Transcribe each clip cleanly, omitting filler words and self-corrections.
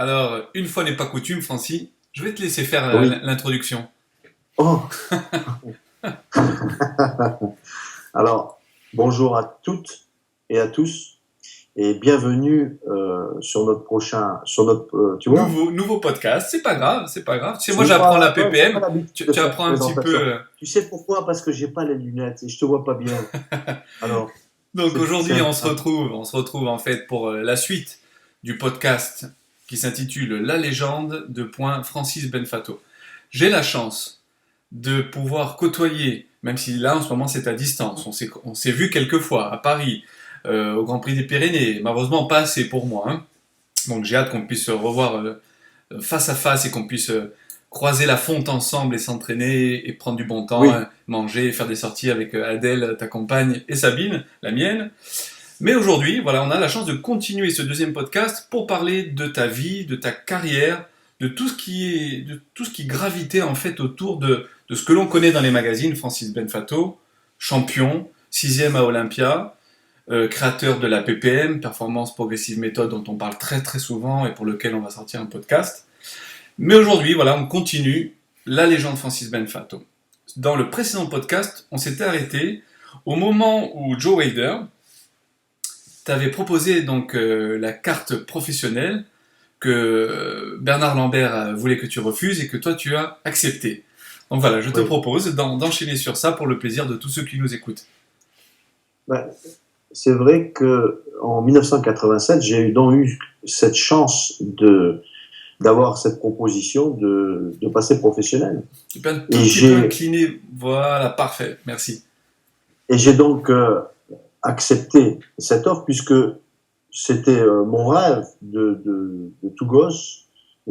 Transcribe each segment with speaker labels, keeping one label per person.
Speaker 1: Alors, une fois n'est pas coutume, Francis, je vais te laisser faire
Speaker 2: Oui.
Speaker 1: l'introduction.
Speaker 2: Oh, alors, bonjour à toutes et à tous et bienvenue sur notre, tu vois,
Speaker 1: Nouveau podcast, c'est pas grave, c'est pas grave. Tu sais, moi
Speaker 2: j'ai
Speaker 1: j'apprends la
Speaker 2: pas
Speaker 1: PPM,
Speaker 2: l'habitude
Speaker 1: tu,
Speaker 2: de
Speaker 1: tu
Speaker 2: faire de
Speaker 1: apprends un petit
Speaker 2: présentation.
Speaker 1: peu.
Speaker 2: Tu sais pourquoi? Parce que j'ai pas les lunettes et je te vois pas bien. Alors,
Speaker 1: Donc
Speaker 2: c'est
Speaker 1: aujourd'hui, on se retrouve en fait pour la suite du podcast qui s'intitule La légende de point Francis Benfato. J'ai la chance de pouvoir côtoyer, même si là en ce moment c'est à distance, on s'est vu quelques fois à Paris, au Grand Prix des Pyrénées, malheureusement pas assez pour moi, hein. Donc j'ai hâte qu'on puisse se revoir face à face et qu'on puisse croiser la fonte ensemble et s'entraîner et prendre du bon temps,
Speaker 2: oui,
Speaker 1: hein, manger, faire des sorties avec Adèle, ta compagne, et Sabine, la mienne. Mais aujourd'hui, voilà, on a la chance de continuer ce deuxième podcast pour parler de ta vie, de ta carrière, de tout ce qui gravitait en fait autour de ce que l'on connaît dans les magazines. Francis Benfato, champion, sixième à Olympia, créateur de la PPM, Performance Progressive Method, dont on parle très très souvent et pour lequel on va sortir un podcast. Mais aujourd'hui, voilà, on continue la légende Francis Benfato. Dans le précédent podcast, on s'était arrêté au moment où Joe Wader t'avait proposé donc la carte professionnelle que Bernard Lambert voulait que tu refuses et que toi tu as accepté. Donc voilà, je te
Speaker 2: oui.
Speaker 1: propose d'enchaîner sur ça pour le plaisir de tous ceux qui nous écoutent.
Speaker 2: Ben, c'est vrai que en 1987, donc eu cette chance d'avoir cette proposition de passer professionnel.
Speaker 1: Tu peux un tout
Speaker 2: Et
Speaker 1: petit peu
Speaker 2: j'ai
Speaker 1: incliner. Voilà, parfait, merci.
Speaker 2: Et j'ai donc accepté cette offre puisque c'était mon rêve de tout gosse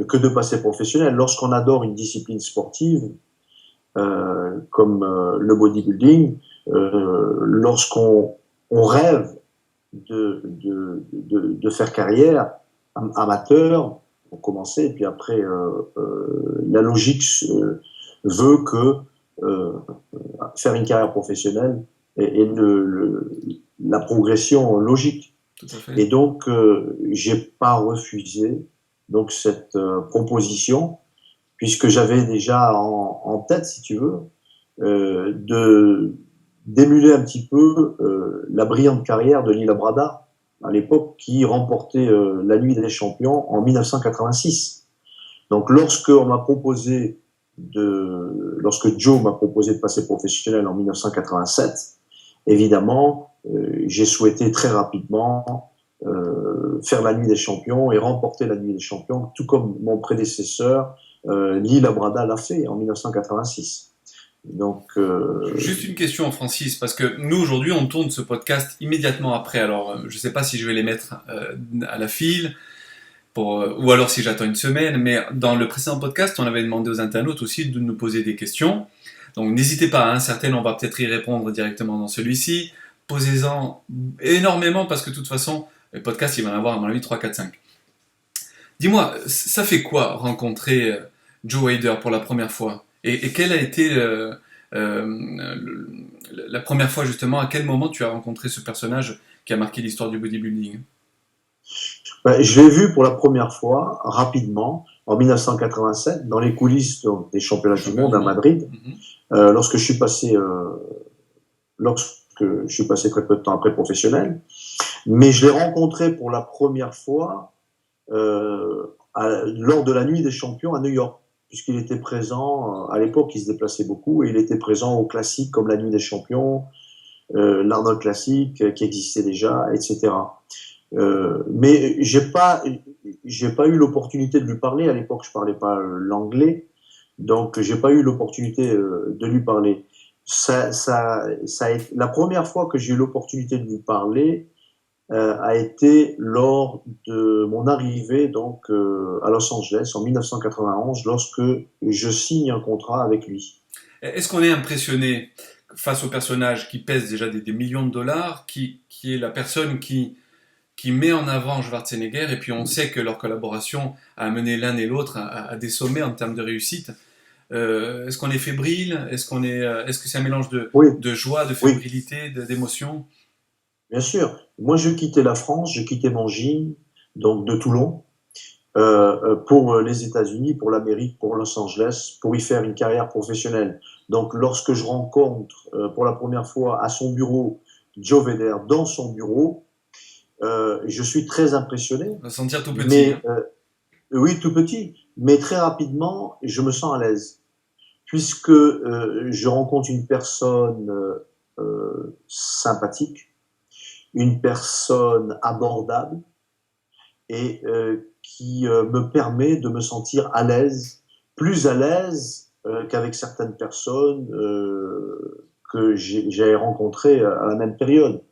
Speaker 2: que de passer professionnel. Lorsqu'on adore une discipline sportive comme le bodybuilding, lorsqu'on rêve de faire carrière amateur, pour commencer, et puis après, la logique veut que euh, faire une carrière professionnelle et la progression logique.
Speaker 1: Tout à fait.
Speaker 2: Et donc, j'ai pas refusé donc cette proposition puisque j'avais déjà en tête, si tu veux, de d'émuler un petit peu la brillante carrière de Lila Brada à l'époque qui remportait la Nuit des Champions en 1986. Donc, lorsque Joe m'a proposé de passer professionnel en 1987, évidemment, j'ai souhaité très rapidement faire la Nuit des Champions et remporter la Nuit des Champions, tout comme mon prédécesseur, Lila Brada l'a fait en 1986. Donc,
Speaker 1: Juste une question, Francis, parce que nous aujourd'hui on tourne ce podcast immédiatement après. Alors je ne sais pas si je vais les mettre à la file, ou alors si j'attends une semaine, mais dans le précédent podcast, on avait demandé aux internautes aussi de nous poser des questions. Donc n'hésitez pas, hein, certaines on va peut-être y répondre directement dans celui-ci. Posez-en énormément parce que de toute façon, le podcast il va en avoir à mon avis 3, 4, 5. Dis-moi, ça fait quoi rencontrer Joe Hader pour la première fois et quelle a été la première fois justement, à quel moment tu as rencontré ce personnage qui a marqué l'histoire du bodybuilding?
Speaker 2: ben, je l'ai vu pour la première fois rapidement en 1987 dans les coulisses donc, des championnats du
Speaker 1: Champion
Speaker 2: monde
Speaker 1: du
Speaker 2: à
Speaker 1: monde.
Speaker 2: Madrid,
Speaker 1: Mhm.
Speaker 2: lorsque je suis passé très peu de temps après professionnel. Mais je l'ai rencontré pour la première fois lors de la Nuit des Champions à New York, puisqu'il était présent, à l'époque il se déplaçait beaucoup, et il était présent aux classiques comme la Nuit des Champions, l'Arnold Classic qui existait déjà, etc. Mais j'ai pas eu l'opportunité de lui parler. À l'époque, je parlais pas l'anglais, donc j'ai pas eu l'opportunité de lui parler. La première fois que j'ai eu l'opportunité de lui parler a été lors de mon arrivée donc à Los Angeles en 1991, lorsque je signe un contrat avec lui.
Speaker 1: Est-ce qu'on est impressionné face au personnage qui pèse déjà des millions de dollars, qui est la personne qui met en avant Schwarzenegger, et puis on sait que leur collaboration a amené l'un et l'autre à des sommets en termes de réussite. Est-ce qu'on est fébrile? Est-ce que c'est un mélange
Speaker 2: Oui,
Speaker 1: de joie, de
Speaker 2: oui,
Speaker 1: fébrilité, d'émotion?
Speaker 2: bien sûr. Moi, je quittais la France, je quittais mon gym, donc de Toulon, pour les États-Unis, pour l'Amérique, pour Los Angeles, pour y faire une carrière professionnelle. Donc, lorsque je rencontre pour la première fois à son bureau Joe Vedder dans son bureau, je suis très impressionné.
Speaker 1: On va se sentir tout petit.
Speaker 2: Mais oui, tout petit, mais très rapidement, je me sens à l'aise, puisque je rencontre une personne sympathique, une personne abordable et qui me permet de me sentir à l'aise, plus à l'aise qu'avec certaines personnes que j'ai rencontrées à la même période.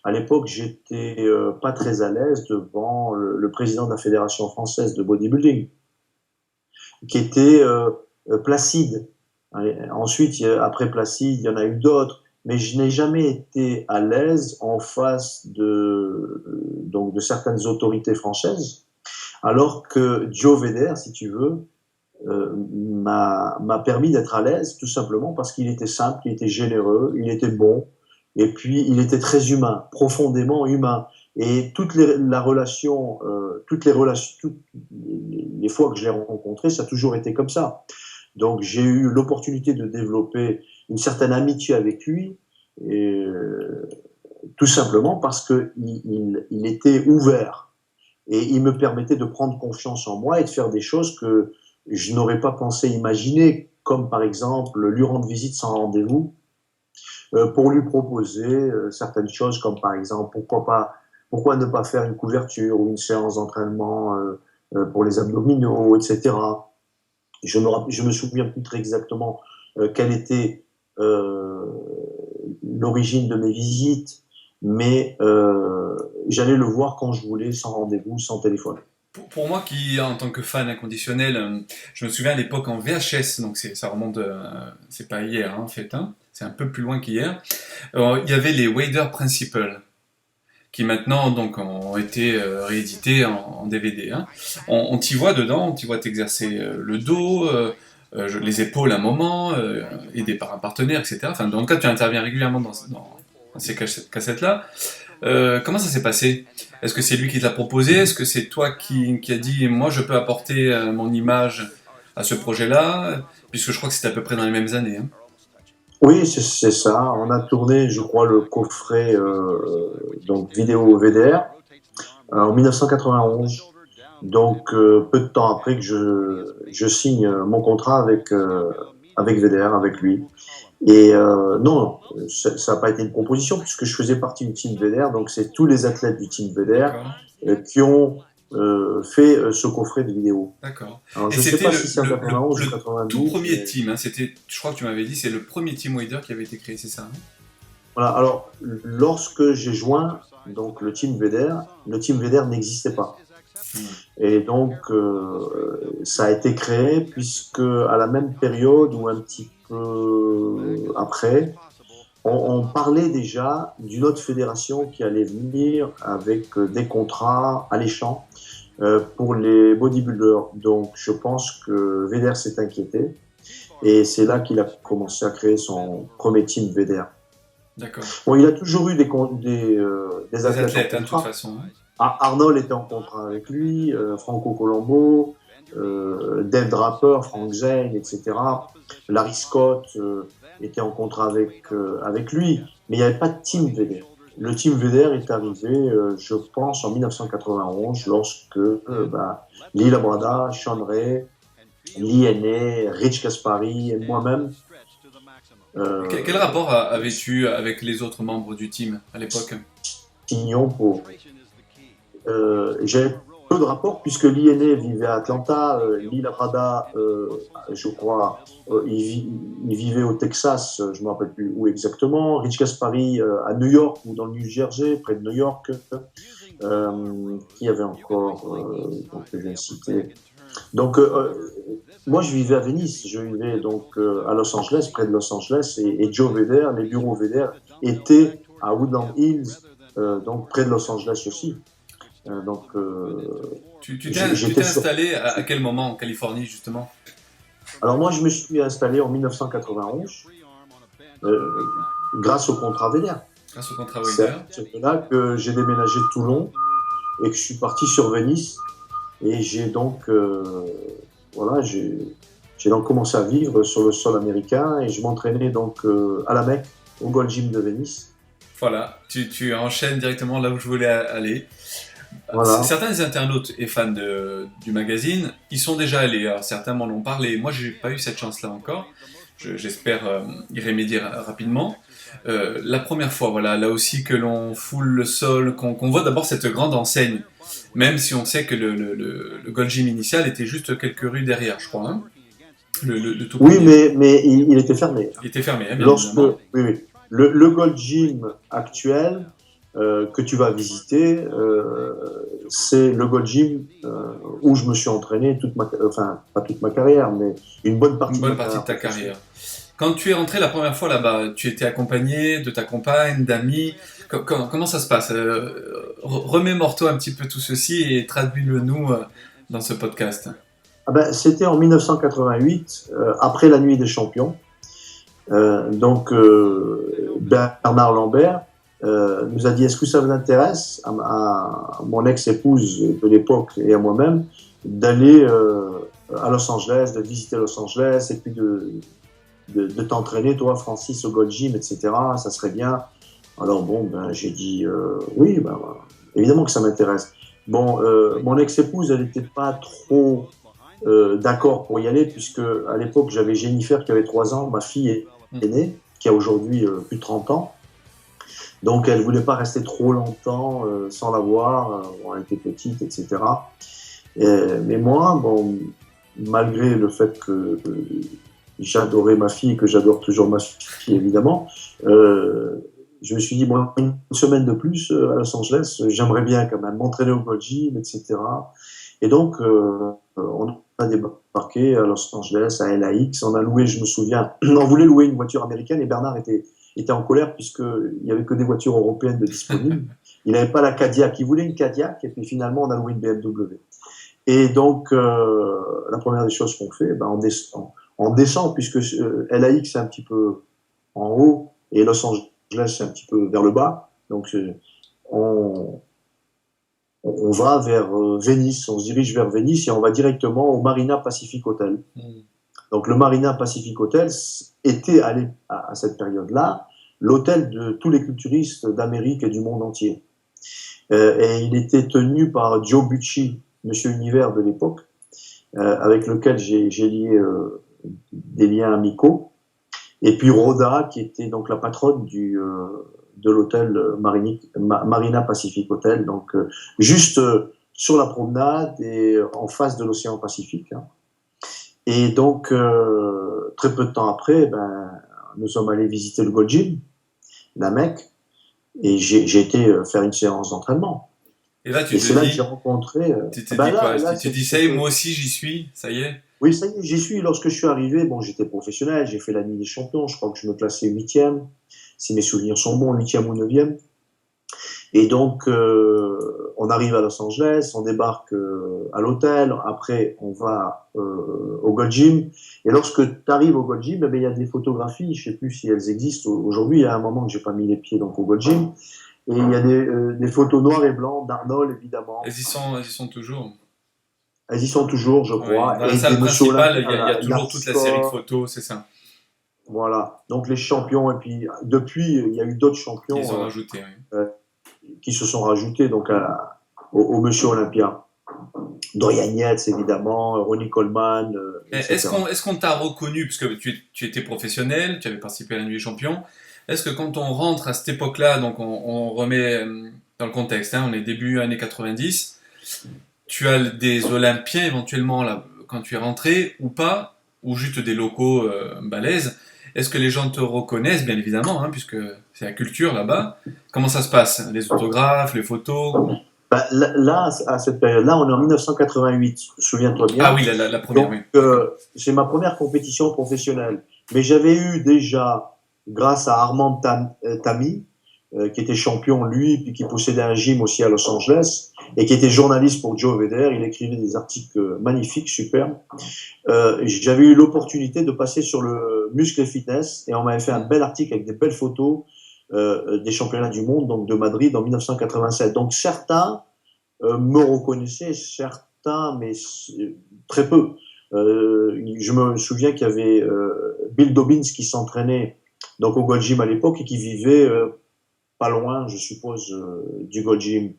Speaker 2: À l'époque, j'étais pas très à l'aise devant le président de la Fédération française de bodybuilding, qui était Placide. Ensuite, après Placide, il y en a eu d'autres, mais je n'ai jamais été à l'aise en face donc de certaines autorités françaises, alors que Joe Vedder, si tu veux, m'a permis d'être à l'aise, tout simplement parce qu'il était simple, il était généreux, il était bon, et puis il était très humain, profondément humain. Et toutes les relations, toutes les fois que je l'ai rencontré, ça a toujours été comme ça. Donc j'ai eu l'opportunité de développer une certaine amitié avec lui, et, tout simplement parce que il était ouvert et il me permettait de prendre confiance en moi et de faire des choses que je n'aurais pas pensé imaginer, comme par exemple lui rendre visite sans rendez-vous, pour lui proposer certaines choses, comme par exemple pourquoi ne pas faire une couverture ou une séance d'entraînement pour les abdominaux, etc. Je me souviens plus très exactement quelle était l'origine de mes visites, mais j'allais le voir quand je voulais, sans rendez-vous, sans téléphone.
Speaker 1: Pour moi qui, en tant que fan inconditionnel, je me souviens à l'époque en VHS, donc ça remonte, c'est pas hier en fait, hein, c'est un peu plus loin qu'hier, il y avait les Wader Principles, qui maintenant donc ont été réédités en DVD. Hein. On t'y voit dedans, on t'y voit t'exercer le dos, les épaules à un moment, aidé par un partenaire, etc. Enfin, dans le cas, tu interviens régulièrement dans ces cassettes-là. Comment ça s'est passé? Est-ce que c'est lui qui te l'a proposé? Est-ce que c'est toi qui a dit moi je peux apporter mon image à ce projet-là? Puisque je crois que c'était à peu près dans les mêmes années. Hein.
Speaker 2: Oui, c'est ça. On a tourné, je crois, le coffret donc vidéo VDR en 1991. Donc peu de temps après que je signe mon contrat avec VDR, avec lui. Et non, ça n'a pas été une proposition puisque je faisais partie du team VDR, donc c'est tous les athlètes du team VDR qui ont fait ce coffret de vidéo.
Speaker 1: D'accord.
Speaker 2: Alors, je ne sais pas si c'est en 91 ou 92.
Speaker 1: Tout premier team, hein, je crois que tu m'avais dit, c'est le premier team Wader qui avait été créé, c'est ça hein?
Speaker 2: Voilà, alors lorsque j'ai joint donc, le team VDR n'existait pas. Et donc, ça a été créé puisque à la même période ou un petit peu après, on parlait déjà d'une autre fédération qui allait venir avec des contrats alléchants pour les bodybuilders. Donc, je pense que Vedder s'est inquiété et c'est là qu'il a commencé à créer son premier team Vedder.
Speaker 1: D'accord.
Speaker 2: Bon, il a toujours eu des
Speaker 1: athlètes hein, de toute façon.
Speaker 2: Arnold était en contrat avec lui, Franco Colombo, Dave Draper, Frank Zane, etc. Larry Scott était en contrat avec lui, mais il n'y avait pas de team Vedder. Le team Vedder est arrivé, je pense, en 1991, lorsque Lee Labrada, Sean Ray, Lee Haney, Rich Kaspari et moi-même.
Speaker 1: Quel rapport avais-tu avec les autres membres du team à l'époque?
Speaker 2: Signions pour. J'avais peu de rapports puisque Lee Haney vivait à Atlanta, Lee Labrada, je crois, il vivait au Texas, je ne me rappelle plus où exactement, Rich Kaspari à New York ou dans le New Jersey, près de New York, qui y avait encore, donc je viens de citer. Donc, moi je vivais à Venice, je vivais donc à Los Angeles, près de Los Angeles, et Joe Vedder, les bureaux Vedder étaient à Woodland Hills, donc près de Los Angeles aussi. Donc,
Speaker 1: tu t'es installé à quel moment en Californie justement?
Speaker 2: Alors moi je me suis installé en 1991 grâce au contrat Vedder.
Speaker 1: Grâce au contrat Vedder.
Speaker 2: C'est là que j'ai déménagé de Toulon et que je suis parti sur Venise Et j'ai donc, voilà, j'ai donc commencé à vivre sur le sol américain et je m'entraînais donc à la Mecque, au Gold Gym de Venise.
Speaker 1: Voilà, tu enchaînes directement là où je voulais aller.
Speaker 2: Voilà.
Speaker 1: Certains des internautes et fans du magazine, ils sont déjà allés. Alors, certains m'en ont parlé. Moi, j'ai pas eu cette chance-là encore. J'espère y remédier rapidement. La première fois, voilà, là aussi que l'on foule le sol, qu'on voit d'abord cette grande enseigne, même si on sait que le Gold Gym initial était juste quelques rues derrière, je crois, hein, le tout
Speaker 2: Oui,
Speaker 1: premier.
Speaker 2: mais il était fermé.
Speaker 1: Il était fermé, hein, bien
Speaker 2: Lorsque,
Speaker 1: évidemment.
Speaker 2: oui, oui. Le Gold Gym actuel que tu vas visiter, c'est le Gold Gym où je me suis entraîné enfin pas toute ma carrière, mais une bonne
Speaker 1: Une
Speaker 2: partie de ma
Speaker 1: bonne partie de
Speaker 2: carrière
Speaker 1: ta
Speaker 2: professionnelle.
Speaker 1: carrière. Quand tu es rentré la première fois là-bas, tu étais accompagné de ta compagne, d'amis. Comment ça se passe? Remémore-toi un petit peu tout ceci et traduis-le nous dans ce podcast.
Speaker 2: Ah ben, c'était en 1988, après la Nuit des Champions. Bernard Lambert nous a dit est-ce que ça vous intéresse à mon ex-épouse de l'époque et à moi-même d'aller à Los Angeles, de visiter Los Angeles et puis de t'entraîner, toi, Francis, au Gold Gym, etc. Ça serait bien. Alors bon, ben, j'ai dit oui, ben, évidemment que ça m'intéresse. Bon, mon ex-épouse, elle n'était pas trop d'accord pour y aller, puisque à l'époque, j'avais Jennifer qui avait 3 ans, ma fille est née, qui a aujourd'hui plus de 30 ans. Donc, elle voulait pas rester trop longtemps sans la voir. Bon, elle était petite, etc. Mais moi, bon, malgré le fait que j'adorais ma fille et que j'adore toujours ma fille, évidemment, je me suis dit, bon, une semaine de plus à Los Angeles, j'aimerais bien quand même m'entraîner au Gold Gym, etc. Et donc, on a débarqué à Los Angeles, à LAX. On a loué, je me souviens, on voulait louer une voiture américaine et Bernard était en colère puisqu'il n'y avait que des voitures européennes de disponibles. Il n'avait pas la Cadillac, il voulait une Cadillac et puis finalement, on a loué une BMW. Et donc, la première des choses qu'on fait, ben, on descend puisque LAX est un petit peu en haut et Los Angeles c'est un petit peu vers le bas. Donc, on, on va vers Venise, on se dirige vers Venise et on va directement au Marina Pacific Hotel. Donc le Marina Pacific Hotel était à cette période-là l'hôtel de tous les culturistes d'Amérique et du monde entier. Et il était tenu par Joe Bucci, Monsieur Univers de l'époque, avec lequel j'ai lié des liens amicaux. Et puis Rhoda, qui était donc la patronne de l'hôtel Marina Pacific Hotel, donc juste sur la promenade et en face de l'océan Pacifique. Hein. Et donc, très peu de temps après, ben, nous sommes allés visiter le Gold Gym, la Mecque, et j'ai été faire une séance d'entraînement.
Speaker 1: Et là, tu
Speaker 2: Et
Speaker 1: te
Speaker 2: c'est là que
Speaker 1: dis,
Speaker 2: j'ai rencontré...
Speaker 1: tu te
Speaker 2: ben
Speaker 1: dis quoi?
Speaker 2: là,
Speaker 1: Tu dis ça y est, moi aussi j'y suis, ça y est.
Speaker 2: oui, ça y est, j'y suis. Lorsque je suis arrivé, bon, j'étais professionnel, j'ai fait la Nuit des Champions, je crois que je me classais 8e, si mes souvenirs sont bons, 8e ou 9e. Et donc, on arrive à Los Angeles, on débarque à l'hôtel, après on va au Gold Gym. Et lorsque tu arrives au Gold Gym, eh ben, il y a des photographies, je sais plus si elles existent aujourd'hui, il y a un moment que j'ai pas mis les pieds donc, au Gold Gym. Et il y a des photos noires et blancs d'Arnold, évidemment.
Speaker 1: Elles y sont toujours.
Speaker 2: Elles y sont toujours, je
Speaker 1: Oui.
Speaker 2: crois.
Speaker 1: Dans la
Speaker 2: Et des
Speaker 1: salle
Speaker 2: Monsieur
Speaker 1: principale,
Speaker 2: Olympia,
Speaker 1: il y a toujours toute la série de
Speaker 2: Score.
Speaker 1: photos, c'est ça.
Speaker 2: Voilà. Donc les champions, et puis depuis, il y a eu d'autres champions
Speaker 1: Ils ont rajouté, oui.
Speaker 2: qui se sont rajoutés donc au Monsieur Olympia. Dorian Yates, évidemment, Ronnie Coleman, etc.
Speaker 1: Est-ce qu'on t'a reconnu, puisque tu étais professionnel, tu avais participé à la Nuit des Champions, est-ce que quand on rentre à cette époque-là, donc on remet dans le contexte, hein, on est début années 90, tu as des Olympiens éventuellement là, quand tu es rentré ou pas, ou juste des locaux balèzes, est-ce que les gens te reconnaissent, bien évidemment, hein, puisque c'est la culture là-bas. Comment ça se passe? Les autographes, les photos?
Speaker 2: Ben, là, à cette période-là, on est en 1988, souviens-toi
Speaker 1: Ah
Speaker 2: bien.
Speaker 1: oui, la première,
Speaker 2: Donc,
Speaker 1: oui. D'accord.
Speaker 2: c'est ma première compétition professionnelle. Mais j'avais eu déjà, grâce à Armand Tami, qui était champion, lui, puis qui possédait un gym aussi à Los Angeles, et qui était journaliste pour Joe Vedder. Il écrivait des articles magnifiques, superbes. J'avais eu l'opportunité de passer sur le Muscle et Fitness, et on m'avait fait un bel article avec des belles photos des championnats du monde, donc de Madrid en 1987. Donc certains me reconnaissaient, certains, mais très peu. Je me souviens qu'il y avait Bill Dobbins qui s'entraînait donc au Gold Gym à l'époque et qui vivait pas loin, je suppose, du Gold Gym.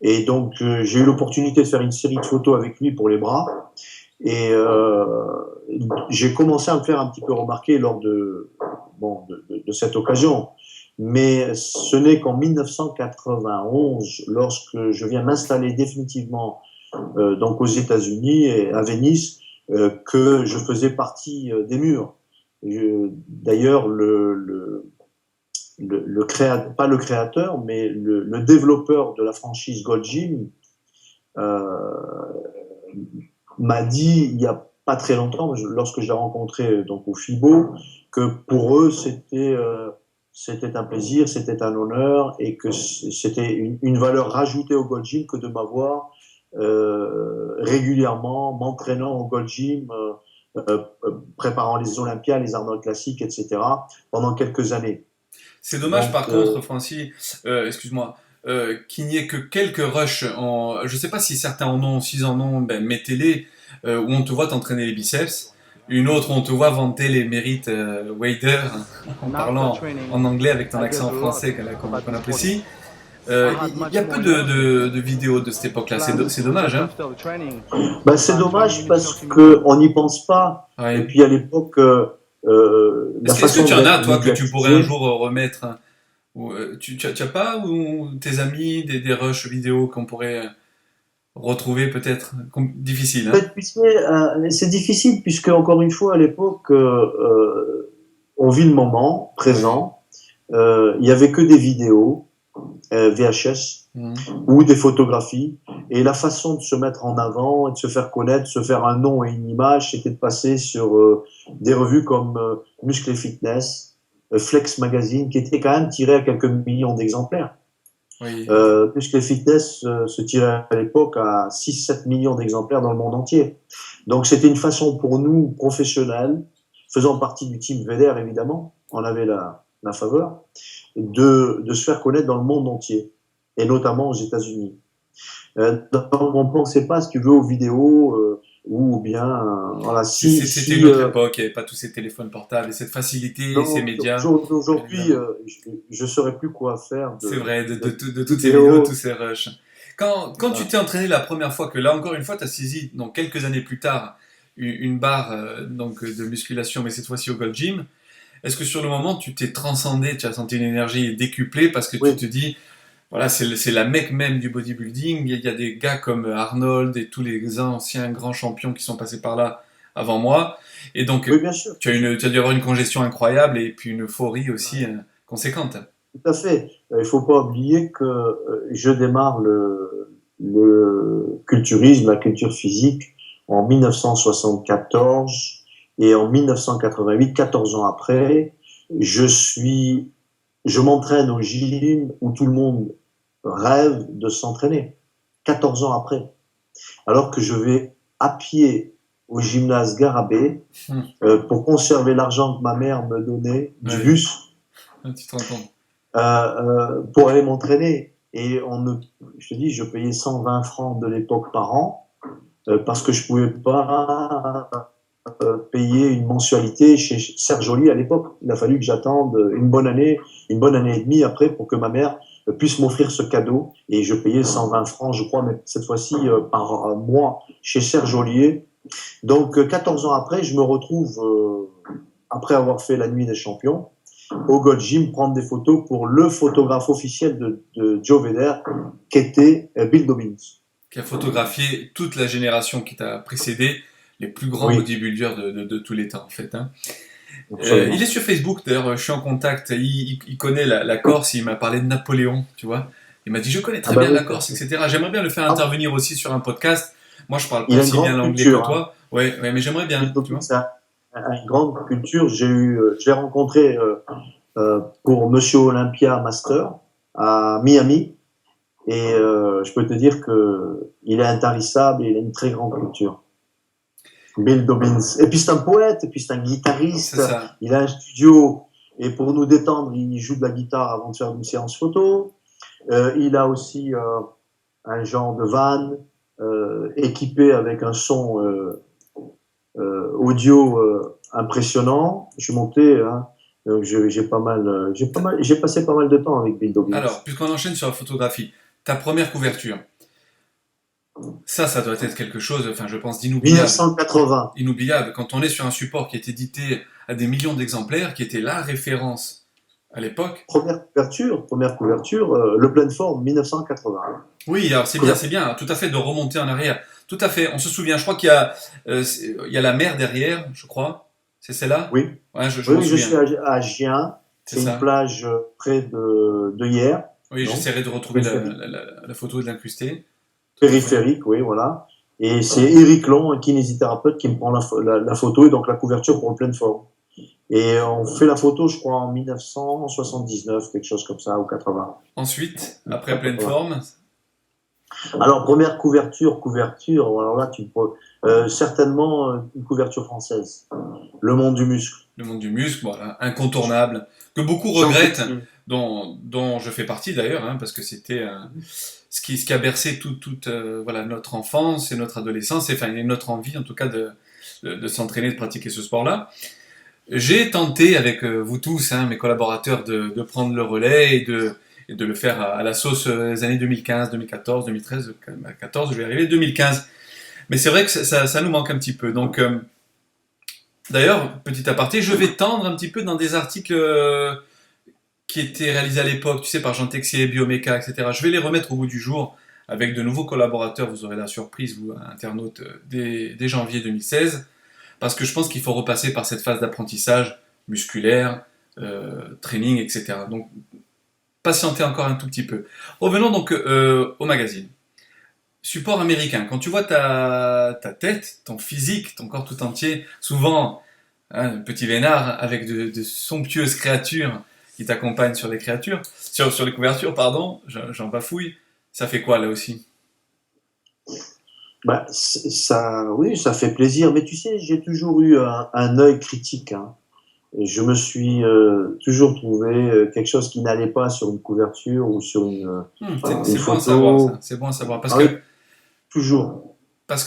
Speaker 2: Et donc j'ai eu l'opportunité de faire une série de photos avec lui pour les bras. Et j'ai commencé à me faire un petit peu remarquer lors de cette occasion. Mais ce n'est qu'en 1991, lorsque je viens m'installer définitivement donc aux États-Unis et à Venise, que je faisais partie des murs. D'ailleurs, pas le créateur, mais le développeur de la franchise Gold Gym m'a dit il y a pas très longtemps, lorsque je l'ai rencontré donc au FIBO, que pour eux c'était un plaisir, c'était un honneur et que c'était une valeur rajoutée au Gold Gym que de m'avoir régulièrement m'entraînant au Gold Gym, préparant les Olympiades, les Arnold Classiques, etc. pendant quelques années.
Speaker 1: C'est dommage par contre, Francis, excuse-moi, qu'il n'y ait que quelques rushs je sais pas si certains en ont, s'ils en ont, ben mettez-les, où on te voit t'entraîner les biceps. Une autre où on te voit vanter les mérites Wader en parlant en anglais avec ton accent français qu'on apprécie. Il y a peu de vidéos de cette époque-là, c'est dommage, hein?
Speaker 2: Ben, c'est dommage parce qu'on n'y pense pas.
Speaker 1: Ouais.
Speaker 2: Et puis à l'époque,
Speaker 1: Est-ce que tu en as, toi, que tu pourrais un jour remettre tu n'as pas ou tes amis des rushs vidéo qu'on pourrait retrouver peut-être difficile, hein?
Speaker 2: C'est difficile puisque encore une fois à l'époque on vit le moment présent. Il y avait que des vidéos VHS ou des photographies et la façon de se mettre en avant et de se faire connaître, de se faire un nom et une image, c'était de passer sur des revues comme Muscle et Fitness, Flex Magazine, qui était quand même tiré à quelques millions d'exemplaires.
Speaker 1: Oui.
Speaker 2: Muscle et Fitness se tirait à l'époque à 6-7 millions d'exemplaires dans le monde entier. Donc c'était une façon pour nous, professionnels, faisant partie du team VEDER évidemment, on avait la faveur, de se faire connaître dans le monde entier, et notamment aux États-Unis. On ne pensait pas, si tu veux, aux vidéos, ou bien, voilà,
Speaker 1: c'était une autre époque, il n'y avait pas tous ces téléphones portables et cette facilité,
Speaker 2: non,
Speaker 1: ces médias.
Speaker 2: Aujourd'hui, je ne saurais plus quoi faire.
Speaker 1: C'est vrai, de toutes ces vidéos, tous ces rushs. Quand tu t'es entraîné la première fois, que là encore une fois, tu as saisi, donc quelques années plus tard, une barre donc, de musculation, mais cette fois-ci au Gold Gym, est-ce que sur le moment, tu t'es transcendé, tu as senti une énergie décuplée parce que tu te dis, voilà, c'est la mecque même du bodybuilding, il y a des gars comme Arnold et tous les anciens grands champions qui sont passés par là avant moi, et donc
Speaker 2: oui, bien sûr.
Speaker 1: tu as dû avoir une congestion incroyable et puis une euphorie aussi conséquente.
Speaker 2: Tout à fait. Il ne faut pas oublier que je démarre le culturisme, la culture physique, en 1974 et en 1988, 14 ans après, je m'entraîne au gym où tout le monde rêve de s'entraîner. 14 ans après. Alors que je vais à pied au gymnase Garabé pour conserver l'argent que ma mère me donnait du bus.
Speaker 1: Tu te rends compte.
Speaker 2: Pour aller m'entraîner. Et je te dis, je payais 120 francs de l'époque par an parce que je pouvais pas payer une mensualité chez Serge Joly à l'époque. Il a fallu que j'attende une bonne année et demie après pour que ma mère puisse m'offrir ce cadeau. Et je payais 120 francs, je crois, mais cette fois-ci par mois chez Serge Joly. Donc 14 ans après, je me retrouve, après avoir fait la nuit des champions, au Gold Gym, prendre des photos pour le photographe officiel de Joe Vedder, qui était Bill Dobbins.
Speaker 1: Qui a photographié toute la génération qui t'a précédé, les plus grands bodybuilders de tous les temps, en fait. Hein. Il est sur Facebook, d'ailleurs, je suis en contact, il connaît la Corse, il m'a parlé de Napoléon, tu vois. Il m'a dit, je connais très bien la Corse, etc. J'aimerais bien le faire intervenir aussi sur un podcast. Moi, je parle pas aussi bien l'anglais que toi. Ouais, mais j'aimerais bien, tu vois.
Speaker 2: C'est une grande culture. Je l'ai rencontré pour Monsieur Olympia Master à Miami. Et je peux te dire qu'il est intarissable et il a une très grande culture. Bill Dobbins. Et puis c'est un poète, et puis c'est un guitariste. Il a un studio. Et pour nous détendre, il joue de la guitare avant de faire une séance photo. Il a aussi un genre de van. équipé avec un son audio impressionnant. Je suis monté, hein, donc j'ai passé pas mal de temps avec Bill Dobbins.
Speaker 1: Alors, puisqu'on enchaîne sur la photographie, ta première couverture, ça doit être quelque chose, enfin, je pense, d'inoubliable.
Speaker 2: 1980.
Speaker 1: Inoubliable. Quand on est sur un support qui est édité à des millions d'exemplaires, qui était la référence à l'époque.
Speaker 2: Première couverture, le pleine forme, 1980.
Speaker 1: Oui, alors c'est bien, tout à fait, de remonter en arrière. Tout à fait, on se souvient, je crois il y a la mer derrière, je crois. C'est celle-là?
Speaker 2: Oui,
Speaker 1: Ouais, je
Speaker 2: oui,
Speaker 1: m'en
Speaker 2: je
Speaker 1: souviens.
Speaker 2: suis à Gien.
Speaker 1: C'est
Speaker 2: C'est une
Speaker 1: ça.
Speaker 2: plage près de Hyères.
Speaker 1: Oui,
Speaker 2: Non,
Speaker 1: j'essaierai de retrouver
Speaker 2: périphérique.
Speaker 1: la photo et de l'incruster. Tout à fait.
Speaker 2: Périphérique, oui, voilà. Et c'est Eric Long, un kinésithérapeute, qui me prend la photo et donc la couverture pour le pleine forme. Et on fait la photo, je crois, en 1979, quelque chose comme ça, ou 80.
Speaker 1: Ensuite, après pleine forme,
Speaker 2: Alors, première couverture, alors là, certainement une couverture française. Le monde du muscle.
Speaker 1: le monde du muscle, voilà, incontournable, que beaucoup
Speaker 2: Jean
Speaker 1: regrettent,
Speaker 2: Petit.
Speaker 1: dont je fais partie d'ailleurs, hein, parce que c'était ce qui a bercé toute voilà, notre enfance et notre adolescence, et, enfin, et notre envie en tout cas de s'entraîner, de pratiquer ce sport-là. J'ai tenté avec vous tous, hein, mes collaborateurs, de prendre le relais et de le faire à la sauce des années 2015, 2014, 2013, 2014, je vais arriver 2015. Mais c'est vrai que ça nous manque un petit peu. Donc, d'ailleurs, petit aparté, je vais tendre un petit peu dans des articles qui étaient réalisés à l'époque, tu sais, par Jean Texier, Bioméca, etc. Je vais les remettre au bout du jour avec de nouveaux collaborateurs. Vous aurez la surprise, vous, internautes, dès janvier 2016. Parce que je pense qu'il faut repasser par cette phase d'apprentissage musculaire, training, etc. Donc, patientez encore un tout petit peu. Revenons donc au magazine. Support américain. Quand tu vois ta tête, ton physique, ton corps tout entier, souvent un petit vénard avec de somptueuses créatures qui t'accompagnent sur les couvertures, pardon, j'en bafouille. Ça fait quoi là aussi?
Speaker 2: Bah, ça, oui, ça fait plaisir. Mais tu sais, j'ai toujours eu un œil critique, hein. Et je me suis toujours trouvé quelque chose qui n'allait pas sur une couverture ou sur une
Speaker 1: C'est bon à savoir
Speaker 2: photo.
Speaker 1: ça. C'est bon à savoir parce
Speaker 2: Ah oui,
Speaker 1: que
Speaker 2: toujours.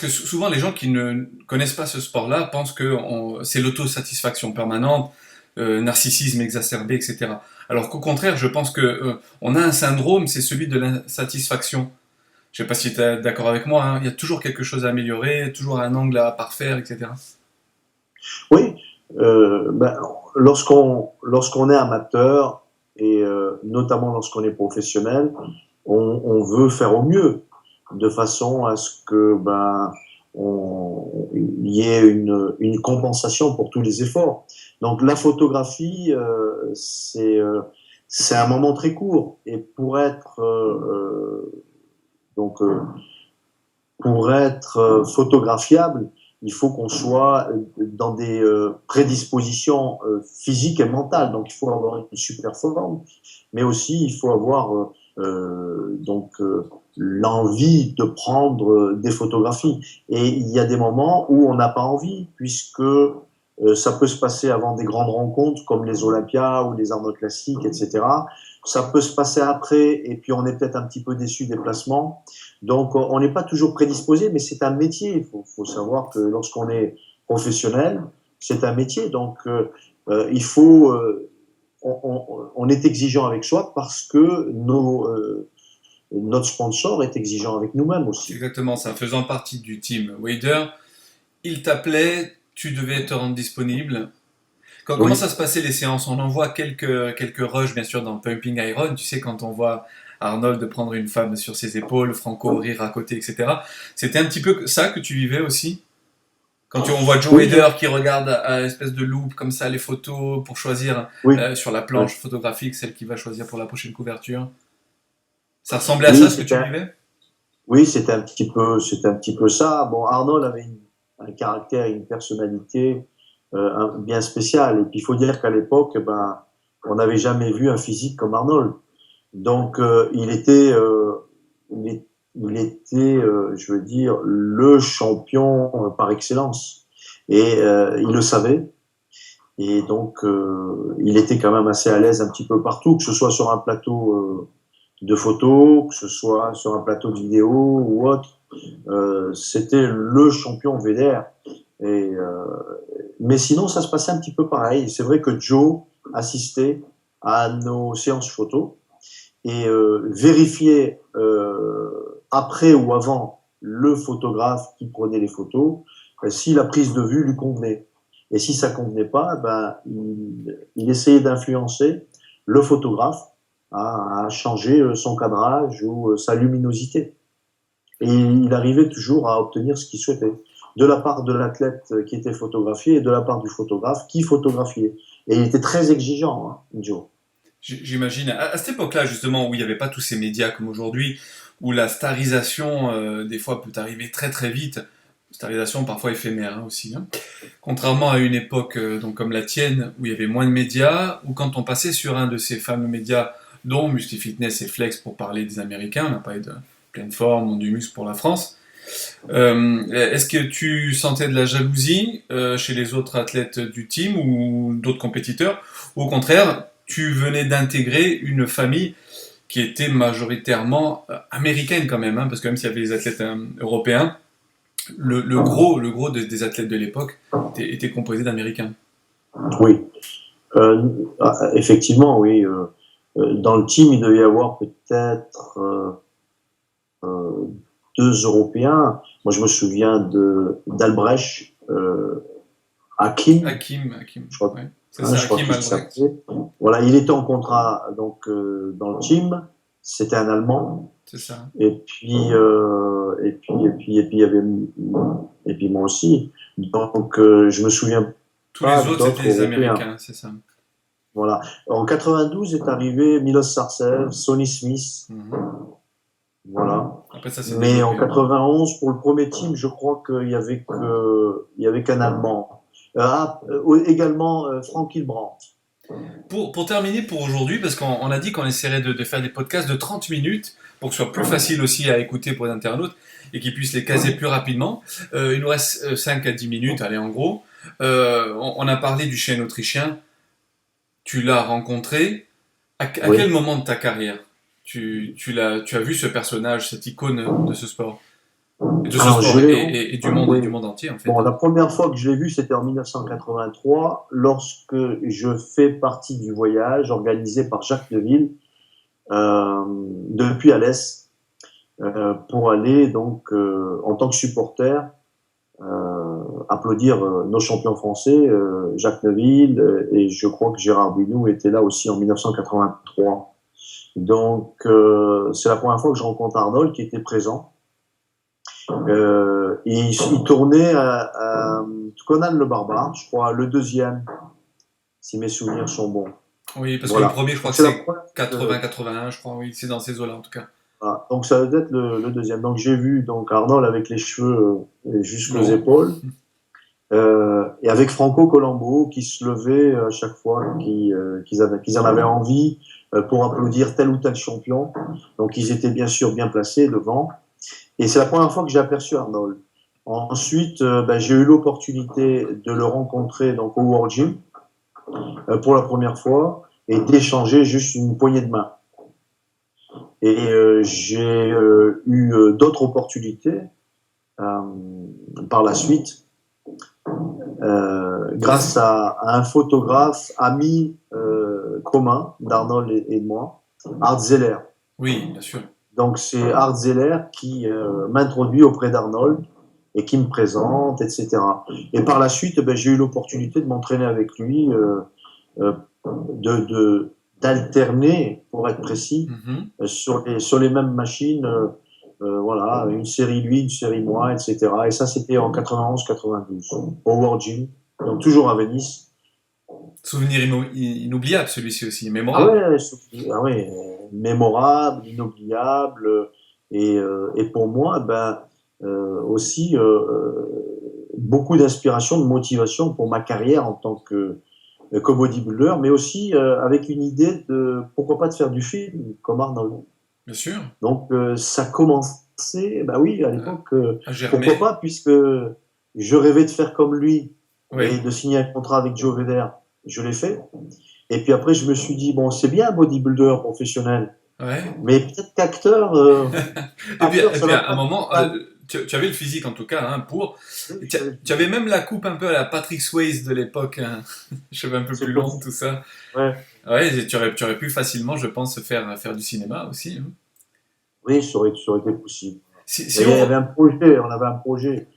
Speaker 1: souvent les gens qui ne connaissent pas ce sport-là pensent que c'est l'autosatisfaction permanente, narcissisme exacerbé, etc. Alors qu'au contraire, je pense que on a un syndrome, c'est celui de l'insatisfaction. Je sais pas si tu es d'accord avec moi, hein, il y a toujours quelque chose à améliorer, toujours un angle à parfaire, etc.
Speaker 2: Oui, ben, lorsqu'on est amateur et notamment lorsqu'on est professionnel, on veut faire au mieux de façon à ce que il y ait une compensation pour tous les efforts. Donc la photographie, c'est un moment très court et donc pour être photographiable, il faut qu'on soit dans des prédispositions physiques et mentales. Donc, il faut avoir une super forme, mais aussi il faut avoir l'envie de prendre des photographies. Et il y a des moments où on n'a pas envie, puisque ça peut se passer avant des grandes rencontres comme les Olympias ou les Arnold Classiques, etc. Ça peut se passer après, et puis on est peut-être un petit peu déçu des placements. Donc, on n'est pas toujours prédisposé, mais c'est un métier. Il faut savoir que lorsqu'on est professionnel, c'est un métier. Donc, il faut, on est exigeant avec soi parce que notre sponsor est exigeant avec nous-mêmes
Speaker 1: C'est
Speaker 2: aussi.
Speaker 1: exactement ça. Faisant partie du team Wader, il t'appelait, tu devais te rendre disponible. Comment
Speaker 2: Oui,
Speaker 1: ça se passait les séances? On en voit quelques rushs, bien sûr, dans Pumping Iron. Tu sais, quand on voit Arnold prendre une femme sur ses épaules, Franco rire à côté, etc. C'était un petit peu ça que tu vivais aussi? Quand on voit Joe
Speaker 2: oui,
Speaker 1: Wader qui regarde à l'espèce de loupe comme ça les photos pour choisir
Speaker 2: oui,
Speaker 1: sur la
Speaker 2: oui.
Speaker 1: planche photographique celle qu'il va choisir pour la prochaine couverture. Ça ressemblait à ça
Speaker 2: Oui,
Speaker 1: ce que tu vivais?
Speaker 2: c'était un petit peu ça. Bon, Arnold avait un caractère, une personnalité bien spéciale. Et puis, il faut dire qu'à l'époque, on n'avait jamais vu un physique comme Arnold. Donc, il était, je veux dire, le champion par excellence. Et il le savait. Et donc, il était quand même assez à l'aise un petit peu partout, que ce soit sur un plateau de photos, que ce soit sur un plateau de vidéo ou autre. c'était le champion VDR. Mais sinon, ça se passait un petit peu pareil. C'est vrai que Joe assistait à nos séances photos et vérifiait après ou avant le photographe qui prenait les photos si la prise de vue lui convenait. Et si ça convenait pas, il essayait d'influencer le photographe à changer son cadrage ou sa luminosité. Et il arrivait toujours à obtenir ce qu'il souhaitait, de la part de l'athlète qui était photographié et de la part du photographe qui photographiait. Et il était très exigeant, hein, Joe.
Speaker 1: J'imagine, à cette époque-là, justement, où il n'y avait pas tous ces médias comme aujourd'hui, où la starisation, des fois, peut arriver très très vite, starisation parfois éphémère, hein, aussi, hein. Contrairement à une époque donc comme la tienne, où il y avait moins de médias, où quand on passait sur un de ces fameux médias, dont Musty Fitness et Flex pour parler des Américains, on a parlé de Pleine Forme, du muscle pour la France, est-ce que tu sentais de la jalousie chez les autres athlètes du team ou d'autres compétiteurs, ou au contraire, tu venais d'intégrer une famille qui était majoritairement américaine quand même, hein, parce que même s'il y avait les athlètes européens, le gros des athlètes de l'époque était composé d'Américains.
Speaker 2: Oui, effectivement, oui. Dans le team, il devait y avoir peut-être 2 Européens. Moi, je me souviens d'Albrecht, Hakim.
Speaker 1: Je crois. Ouais. C'est
Speaker 2: Je crois
Speaker 1: Hakim Albrecht.
Speaker 2: Voilà, il était en contrat donc dans le team. C'était un Allemand.
Speaker 1: C'est ça.
Speaker 2: Et puis moi aussi. Donc je me souviens.
Speaker 1: Tous les autres étaient des Américains, c'est ça.
Speaker 2: Voilà. En 92 est arrivé Milos Sarcev, Sonny Smith. Voilà.
Speaker 1: Après, ça,
Speaker 2: mais en 91, pour le premier team, je crois qu'il y avait qu'un Allemand. Également Frank Hilbrandt.
Speaker 1: Pour terminer pour aujourd'hui, parce qu'on a dit qu'on essaierait de faire des podcasts de 30 minutes pour que ce soit plus facile aussi à écouter pour les internautes et qu'ils puissent les caser plus rapidement. Il nous reste 5 à 10 minutes, allez, en gros. On a parlé du chêne autrichien. Tu l'as rencontré. À quel moment de ta carrière tu as vu ce personnage, cette icône de ce sport, et du monde entier, en fait.
Speaker 2: Bon, la première fois que je l'ai vu, c'était en 1983, lorsque je fais partie du voyage organisé par Jacques Neville depuis Alès pour aller donc en tant que supporter applaudir nos champions français, Jacques Neville, et je crois que Gérard Bunou était là aussi en 1983. Donc c'est la première fois que je rencontre Arnold qui était présent. Il tournait à Conan le Barbare, je crois, le deuxième, si mes souvenirs sont bons.
Speaker 1: Oui, parce que le premier, je crois que c'est 80-81, je crois, oui, c'est dans ces eaux-là en tout cas.
Speaker 2: Voilà. Donc ça doit être le deuxième. Donc j'ai vu donc Arnold avec les cheveux jusqu'aux épaules, et avec Franco Colombo qui se levait à chaque fois qu'ils en avaient envie pour applaudir tel ou tel champion. Donc ils étaient bien sûr bien placés devant. Et c'est la première fois que j'ai aperçu Arnold. Ensuite, j'ai eu l'opportunité de le rencontrer donc au World Gym pour la première fois et d'échanger juste une poignée de main. Et j'ai eu d'autres opportunités par la suite grâce à un photographe ami commun d'Arnold et de moi, Art Zeller.
Speaker 1: Oui, bien sûr.
Speaker 2: Donc c'est Art Zeller qui m'introduit auprès d'Arnold et qui me présente, etc. Et par la suite, j'ai eu l'opportunité de m'entraîner avec lui, d'alterner, pour être précis, sur les mêmes machines, voilà, une série lui, une série moi, etc. Et ça, c'était en 91-92, au World Gym, donc toujours à Venise.
Speaker 1: Souvenir inoubliable, celui-ci aussi, mémorable.
Speaker 2: Ah ouais, mémorable, inoubliable, et pour moi, aussi beaucoup d'inspiration, de motivation pour ma carrière en tant que bodybuilder, mais aussi avec une idée de pourquoi pas de faire du film comme Arnold.
Speaker 1: Bien sûr.
Speaker 2: Donc ça commençait, oui, à l'époque, pourquoi pas, puisque je rêvais de faire comme lui et de signer un contrat avec Joe Vedder. Je l'ai fait. Et puis après, je me suis dit, bon, c'est bien un bodybuilder professionnel, mais peut-être qu'acteur...
Speaker 1: et puis à un moment, tu avais le physique en tout cas hein, pour. Tu avais même la coupe un peu à la Patrick Swayze de l'époque, hein. Cheveux un peu
Speaker 2: C'est
Speaker 1: plus longs,
Speaker 2: possible.
Speaker 1: tout ça.
Speaker 2: Ouais.
Speaker 1: Ouais, et tu aurais pu facilement, je pense, faire du cinéma aussi, hein.
Speaker 2: Oui, ça aurait été possible.
Speaker 1: Si
Speaker 2: Mais il y
Speaker 1: on...
Speaker 2: avait un projet, on avait un projet,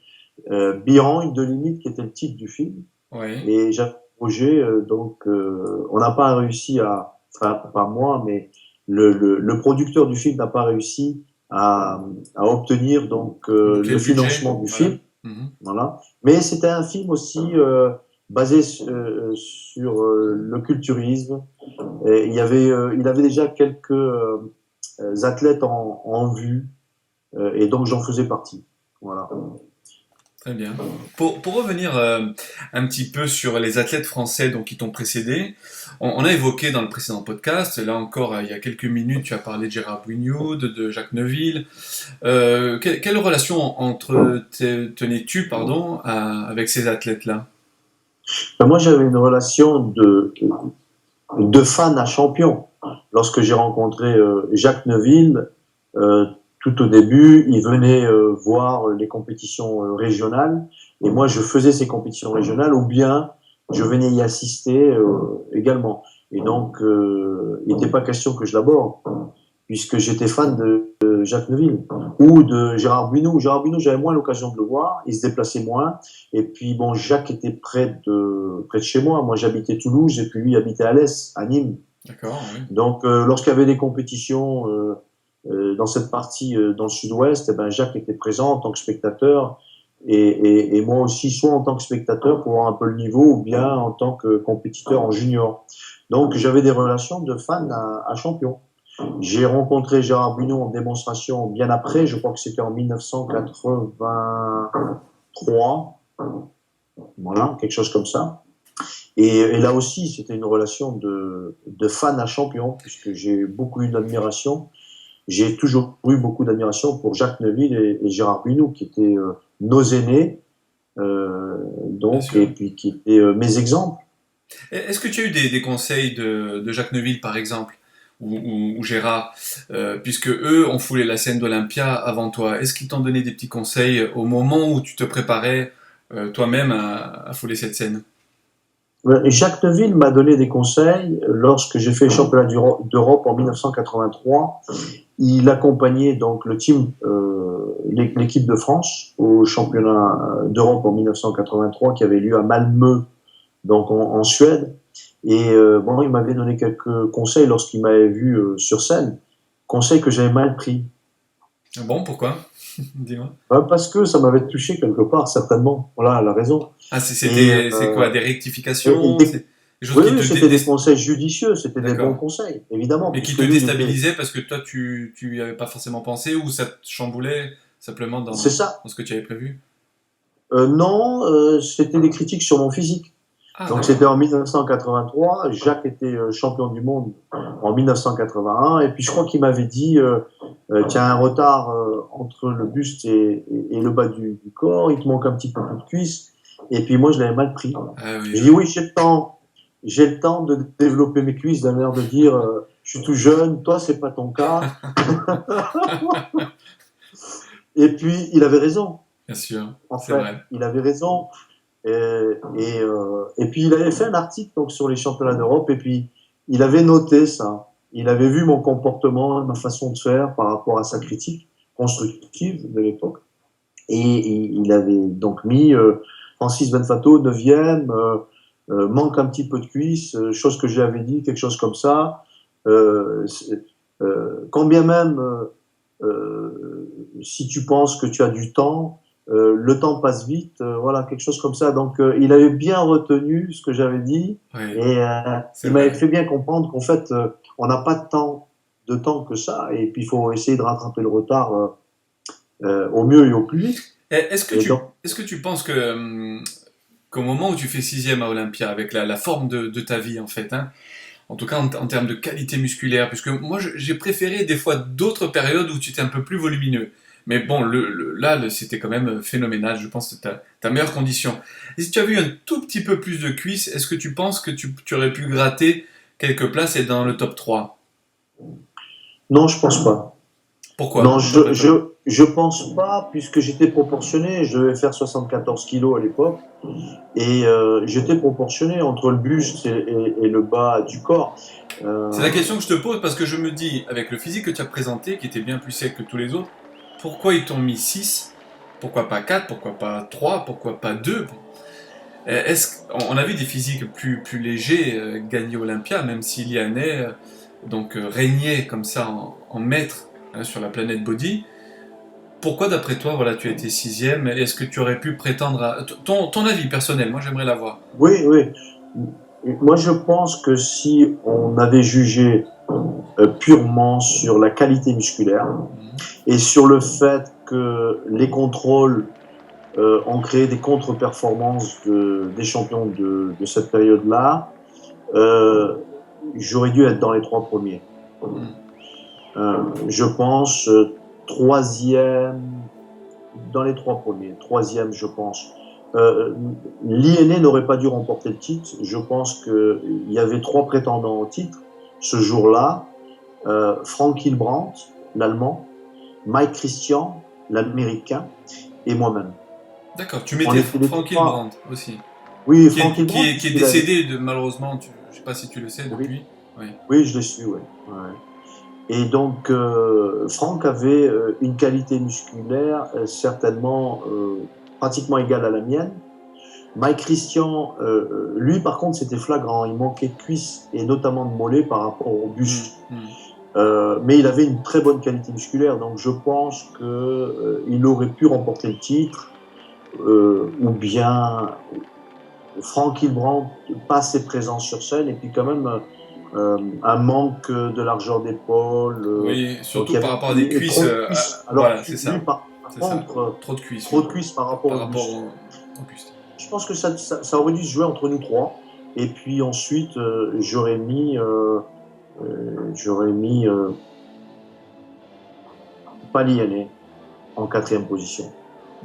Speaker 2: Biran, une de limite, qui était le titre du film.
Speaker 1: Ouais,
Speaker 2: Et j'avais un projet, on n'a pas réussi enfin, pas moi, mais le producteur du film n'a pas réussi à obtenir
Speaker 1: boucler
Speaker 2: le
Speaker 1: le budget,
Speaker 2: financement du
Speaker 1: voilà.
Speaker 2: film.
Speaker 1: Mhm.
Speaker 2: Voilà. Mais c'était un film aussi basé sur le culturisme. Et il avait déjà quelques athlètes en vue, et donc j'en faisais partie. Voilà.
Speaker 1: Très bien. Pour revenir un petit peu sur les athlètes français donc, qui t'ont précédé, on a évoqué dans le précédent podcast, là encore il y a quelques minutes, tu as parlé de Gérard Bouignoud, de Jacques Neuville. Quelle relation tenais-tu avec ces athlètes-là?
Speaker 2: Ben, moi, j'avais une relation de fan à champion. Lorsque j'ai rencontré Jacques Neuville, euh, tout au début, il venait voir les compétitions régionales, et moi, je faisais ces compétitions régionales, ou bien je venais y assister également. Et donc, il n'était pas question que je l'aborde, puisque j'étais fan de Jacques Neuville ou de Gérard Buinou. Gérard Buinou, j'avais moins l'occasion de le voir, il se déplaçait moins. Et puis bon, Jacques était près de chez moi. Moi, j'habitais Toulouse et puis lui habitait à l'Est, à Nîmes.
Speaker 1: D'accord, oui.
Speaker 2: Donc, lorsqu'il y avait des compétitions dans cette partie dans le Sud-Ouest, eh ben Jacques était présent en tant que spectateur. Et moi aussi, soit en tant que spectateur pour voir un peu le niveau, ou bien en tant que compétiteur en junior. Donc j'avais des relations de fan à champion. J'ai rencontré Gérard Buignon en démonstration bien après, je crois que c'était en 1983, voilà, quelque chose comme ça. Et là aussi, c'était une relation de fan à champion, puisque j'ai beaucoup eu d'admiration. J'ai toujours eu beaucoup d'admiration pour Jacques Neuville et Gérard Buignon, qui étaient nos aînés,
Speaker 1: Bien
Speaker 2: donc,
Speaker 1: sûr.
Speaker 2: et puis qui étaient mes exemples.
Speaker 1: Est-ce que tu as eu des conseils de Jacques Neuville, par exemple, ou Gérard, puisque eux ont foulé la scène d'Olympia avant toi? Est-ce qu'ils t'ont donné des petits conseils au moment où tu te préparais toi-même à fouler cette scène?
Speaker 2: Et Jacques Neuville m'a donné des conseils lorsque j'ai fait le championnat d'Europe en 1983. Il accompagnait donc le team, l'équipe de France au championnat d'Europe en 1983 qui avait lieu à Malmö, donc en Suède. Et bon, il m'avait donné quelques conseils lorsqu'il m'avait vu sur scène, conseils que j'avais mal pris.
Speaker 1: Ah bon, pourquoi? Dis-moi.
Speaker 2: Parce que ça m'avait touché quelque part, certainement. Voilà la raison.
Speaker 1: Ah,
Speaker 2: Et,
Speaker 1: c'est quoi, des
Speaker 2: et
Speaker 1: rectifications?
Speaker 2: des,
Speaker 1: C'est des choses
Speaker 2: oui,
Speaker 1: qui
Speaker 2: oui,
Speaker 1: te
Speaker 2: c'était des conseils judicieux, c'était des bons
Speaker 1: D'accord.
Speaker 2: conseils, évidemment,
Speaker 1: Mais qui
Speaker 2: puisque
Speaker 1: te
Speaker 2: lui, il était.
Speaker 1: déstabilisaient parce que toi, tu y avais pas forcément pensé ou ça te chamboulait simplement
Speaker 2: C'est ça.
Speaker 1: dans ce que tu avais prévu?
Speaker 2: Non, c'était des critiques sur mon physique.
Speaker 1: Ah,
Speaker 2: Donc
Speaker 1: d'accord.
Speaker 2: c'était en 1983, Jacques était champion du monde en 1981, et puis je crois qu'il m'avait dit, tu as un retard entre le buste et le bas du corps, il te manque un petit peu de cuisse, et puis moi je l'avais mal pris.
Speaker 1: Ah oui,
Speaker 2: J'ai dit
Speaker 1: oui.
Speaker 2: oui, j'ai le temps de développer mes cuisses, d'un air de dire, je suis tout jeune, toi c'est pas ton cas, et puis il avait raison,
Speaker 1: Bien sûr,
Speaker 2: en
Speaker 1: c'est
Speaker 2: fait,
Speaker 1: vrai.
Speaker 2: il avait raison. Et puis il avait fait un article donc sur les championnats d'Europe et puis il avait noté ça. Il avait vu mon comportement, ma façon de faire par rapport à sa critique constructive de l'époque. Et il avait donc mis Francis Benfato 9e, manque un petit peu de cuisse, chose que j'avais dit, quelque chose comme ça. Euh, quand bien même, si tu penses que tu as du temps, le temps passe vite, voilà, quelque chose comme ça. Donc, il avait bien retenu ce que j'avais dit
Speaker 1: Oui,
Speaker 2: et
Speaker 1: c'est
Speaker 2: il m'avait
Speaker 1: vrai.
Speaker 2: fait bien comprendre qu'en fait, on n'a pas de temps que ça, et puis il faut essayer de rattraper le retard au mieux et au plus vite. Et donc,
Speaker 1: Est-ce que tu penses que qu'au moment où tu fais sixième à Olympia, avec la forme de ta vie en fait, hein, en tout cas en termes de qualité musculaire, puisque moi j'ai préféré des fois d'autres périodes où tu étais un peu plus volumineux. Mais bon, c'était quand même phénoménal, je pense, ta meilleure condition. Et si tu avais eu un tout petit peu plus de cuisses, est-ce que tu penses que tu aurais pu gratter quelques places et être dans le top 3?
Speaker 2: non, je pense pas.
Speaker 1: Pourquoi?
Speaker 2: Non,
Speaker 1: Pourquoi pas toi?
Speaker 2: Je pense pas, puisque j'étais proportionné. Je devais faire 74 kilos à l'époque. Et j'étais proportionné entre le buste et le bas du corps.
Speaker 1: C'est la question que je te pose parce que je me dis, avec le physique que tu as présenté, qui était bien plus sec que tous les autres, pourquoi ils t'ont mis 6? Pourquoi pas 4? Pourquoi pas 3? Pourquoi pas 2? On a vu des physiques plus légers gagner Olympia, même si Lianet régnait comme ça en maître sur la planète body. Pourquoi, d'après toi, voilà, tu as été 6e? Est-ce que tu aurais pu prétendre à... Ton avis personnel, moi j'aimerais l'avoir.
Speaker 2: Oui, oui. Moi, je pense que si on avait jugé purement sur la qualité musculaire et sur le fait que les contrôles ont créé des contre-performances des champions de cette période-là, j'aurais dû être dans les 3 premiers. Je pense troisième, dans les 3 premiers, troisième, je pense. L'INE n'aurait pas dû remporter le titre. Je pense qu'il y avait 3 prétendants au titre ce jour-là. Frank Hilbrandt, l'Allemand, Mike Christian, l'Américain, et moi-même.
Speaker 1: D'accord, tu mettais Frank Hilbrandt aussi.
Speaker 2: Oui, Frank Hilbrandt.
Speaker 1: Qui est décédé, malheureusement, je ne sais pas si tu le sais depuis.
Speaker 2: Oui, je le suis, oui. Ouais. Et donc, Frank avait une qualité musculaire certainement pratiquement égale à la mienne. Mike Christian, lui, par contre, c'était flagrant. Il manquait de cuisses et notamment de mollets par rapport au buste. Mais il avait une très bonne qualité musculaire, donc je pense qu'il aurait pu remporter le titre, ou bien Frank Hilbrandt pas assez présent sur scène, et puis quand même un manque de largeur d'épaule.
Speaker 1: Oui, surtout par rapport à des cuisses.
Speaker 2: Alors,
Speaker 1: voilà, c'est ça.
Speaker 2: Par contre,
Speaker 1: trop de cuisses.
Speaker 2: Trop de cuisses par rapport au buste. Je pense que ça aurait dû se jouer entre nous 3. Et puis ensuite, j'aurais mis Paliané en 4e position.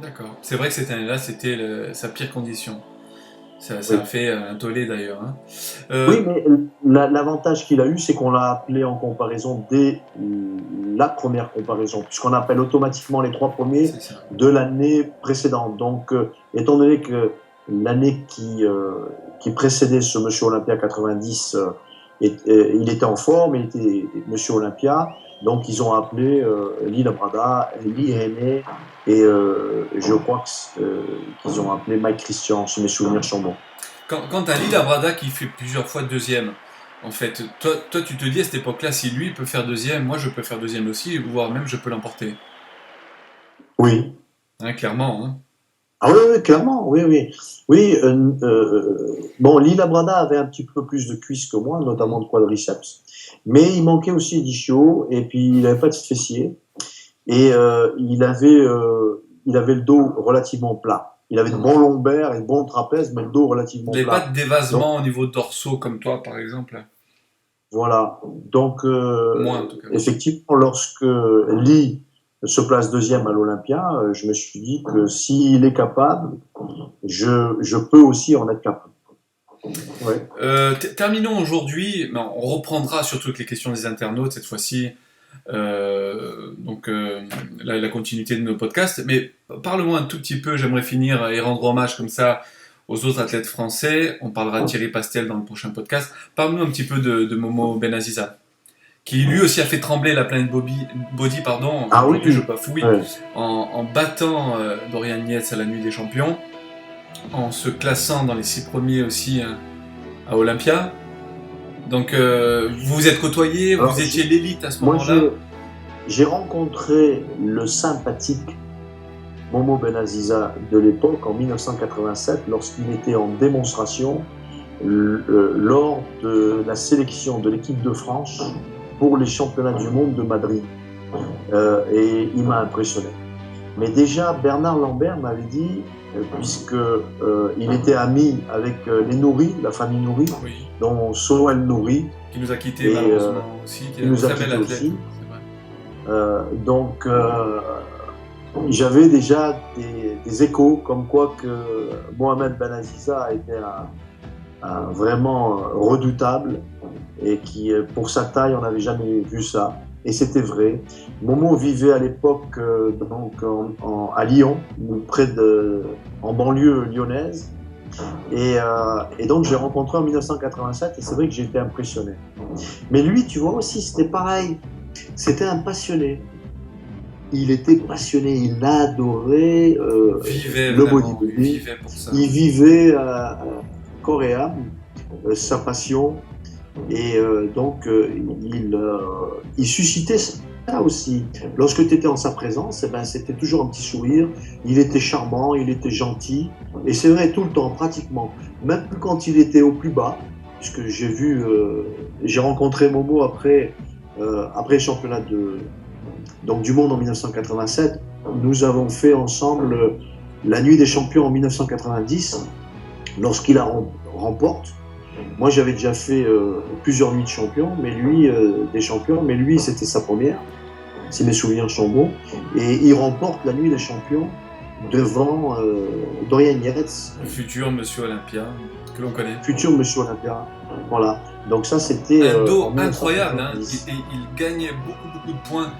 Speaker 1: D'accord. C'est vrai que cette année-là, c'était sa pire condition. Ça a fait un tollé d'ailleurs. Hein.
Speaker 2: Oui, mais l'avantage qu'il a eu, c'est qu'on l'a appelé en comparaison dès la première comparaison, puisqu'on appelle automatiquement les 3 premiers de l'année précédente. Donc, étant donné que l'année qui précédait ce Monsieur Olympia 90, il était en forme, il était Monsieur Olympia, donc ils ont appelé Lee Labrada, Lee Henné, et je crois qu'ils ont appelé Mike Christian, si mes souvenirs sont bons.
Speaker 1: Quand tu as Lee Labrada qui fait plusieurs fois 2e, en fait, toi tu te dis à cette époque-là, si lui peut faire 2e, moi je peux faire 2e aussi, voire même je peux l'emporter.
Speaker 2: Oui.
Speaker 1: Hein, clairement. Hein.
Speaker 2: Ah oui, clairement, oui. Bon, Lee Labrada avait un petit peu plus de cuisses que moi, notamment de quadriceps, mais il manquait aussi d'ischio, et puis il n'avait pas de fessier, et il avait le dos relativement plat. Il avait de bons lombaires et de bons trapèzes, mais le dos relativement plat.
Speaker 1: Il n'avait pas de dévasement au niveau dorsaux comme toi, par exemple.
Speaker 2: Voilà. Donc,
Speaker 1: moins, en tout cas.
Speaker 2: Effectivement, lorsque Lee se place 2e à l'Olympia, je me suis dit que s'il est capable, je peux aussi en être capable. Ouais.
Speaker 1: Terminons aujourd'hui. On reprendra surtout avec les questions des internautes cette fois-ci. La continuité de nos podcasts. Mais parle-moi un tout petit peu. J'aimerais finir et rendre hommage comme ça aux autres athlètes français. On parlera de Thierry Pastel dans le prochain podcast. Parle-nous un petit peu de Momo Benaziza, qui lui aussi a fait trembler la planète body,
Speaker 2: ah oui,
Speaker 1: je bafouille, en battant Dorian Yates à la nuit des champions, en se classant dans les 6 premiers aussi à Olympia. Donc vous vous êtes côtoyés, vous étiez l'élite à ce moment-là.
Speaker 2: J'ai rencontré le sympathique Momo Benaziza de l'époque en 1987 lorsqu'il était en démonstration lors de la sélection de l'équipe de France pour les championnats du monde de Madrid. Et il m'a impressionné. Mais déjà, Bernard Lambert m'avait dit, puisqu'il était ami avec les Nourri, la famille Nourri, dont Soel Nourri.
Speaker 1: Qui nous a quittés malheureusement aussi, qui est un très bel athlète.
Speaker 2: Donc, j'avais déjà des échos comme quoi que Mohamed Benaziza était vraiment redoutable et qui, pour sa taille, on n'avait jamais vu ça. Et c'était vrai. Momo vivait à l'époque donc à Lyon, en banlieue lyonnaise. Et donc j'ai rencontré en 1987 et c'est vrai que j'ai été impressionné. Mais lui, tu vois aussi, c'était pareil. C'était un passionné. Il était passionné, il adorait le bodybuilding.
Speaker 1: Il vivait pour ça.
Speaker 2: Il vivait corps et âme sa passion. Et donc, il suscitait ça aussi. Lorsque tu étais en sa présence, eh ben, c'était toujours un petit sourire. Il était charmant, il était gentil. Et c'est vrai, tout le temps, pratiquement. Même quand il était au plus bas, puisque j'ai rencontré Momo après le championnat du monde en 1987. Nous avons fait ensemble la nuit des champions en 1990, lorsqu'il remporte. Moi, j'avais déjà fait plusieurs nuits de champions, des champions, mais lui, c'était sa première, si mes souvenirs sont bons. Et il remporte la nuit des champions devant Dorian Yates.
Speaker 1: Le futur Monsieur Olympia, que l'on connaît.
Speaker 2: Futur Monsieur Olympia, voilà. Donc ça, c'était...
Speaker 1: un dos incroyable, hein. Il gagnait beaucoup de points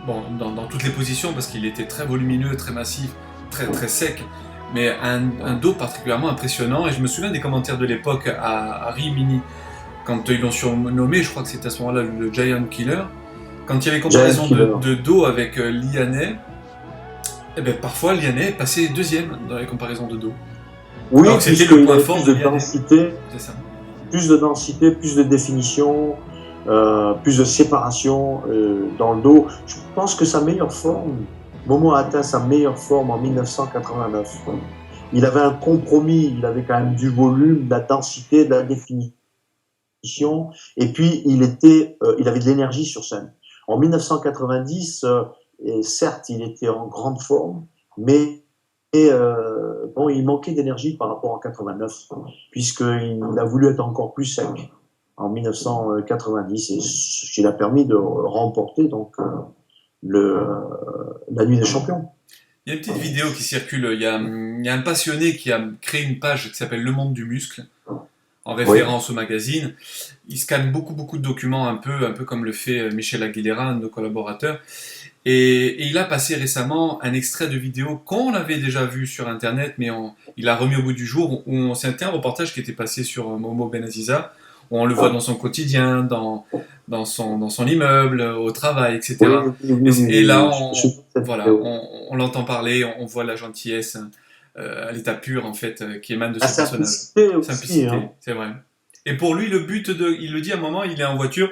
Speaker 1: bon, dans toutes les positions, parce qu'il était très volumineux, très massif, très sec. Mais un dos particulièrement impressionnant, et je me souviens des commentaires de l'époque à Rimini, quand ils l'ont surnommé, je crois que c'était à ce moment-là le Giant Killer, quand il y avait comparaison de dos avec Lianet, eh ben, parfois Lianet passait deuxième dans les comparaisons de dos.
Speaker 2: Oui, c'était le point fort de densité,
Speaker 1: c'est ça.
Speaker 2: Plus de densité, plus de définition, plus de séparation dans le dos. Je pense que sa meilleure forme, Momo a atteint sa meilleure forme en 1989. Il avait un compromis, il avait quand même du volume, de la densité, de la définition, et puis il avait de l'énergie sur scène. En 1990, certes, il était en grande forme, mais il manquait d'énergie par rapport à 89, puisqu'il a voulu être encore plus sec en 1990, et ce qui l'a permis de remporter donc la nuit des champions.
Speaker 1: Il y a une petite vidéo qui circule, il y a un passionné qui a créé une page qui s'appelle Le Monde du Muscle, en référence au magazine. Il scanne beaucoup de documents, un peu comme le fait Michel Aguilera, un de nos collaborateurs. Et il a passé récemment un extrait de vidéo qu'on avait déjà vu sur Internet, mais il a remis au bout du jour, c'était un reportage qui était passé sur Momo Benaziza, où on le voit dans son quotidien, dans son immeuble, au travail, etc. Et là, on l'entend parler, on voit la gentillesse à l'état pur, en fait, qui émane de ce personnage.
Speaker 2: Simplicité, hein.
Speaker 1: C'est vrai. Et pour lui, le but il le dit à un moment, il est en voiture,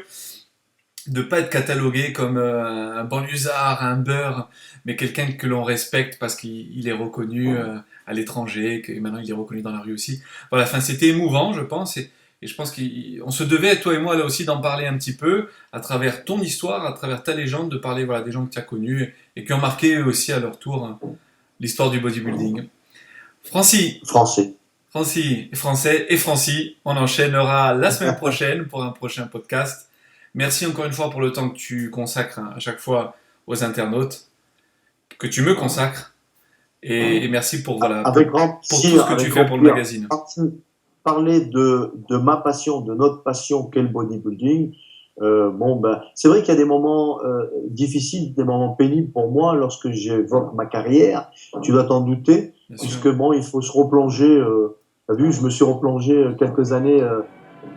Speaker 1: de ne pas être catalogué comme un banlieusard, un beurre, mais quelqu'un que l'on respecte parce qu'il est reconnu à l'étranger, et maintenant il est reconnu dans la rue aussi. Voilà, c'était émouvant, je pense, et je pense qu'on se devait, toi et moi, là aussi, d'en parler un petit peu, à travers ton histoire, à travers ta légende, de parler des gens que tu as connus, et qui ont marqué eux aussi à leur tour l'histoire du bodybuilding. Français, on enchaînera la semaine prochaine pour un prochain podcast. Merci encore une fois pour le temps que tu consacres à chaque fois aux internautes, que tu me consacres, et merci pour tout ce que tu fais pour le magazine.
Speaker 2: Parler de ma passion, de notre passion qu'est le bodybuilding, c'est vrai qu'il y a des moments difficiles, des moments pénibles pour moi lorsque j'évoque ma carrière, tu dois t'en douter, puisque il faut se replonger, t'as vu, je me suis replongé quelques années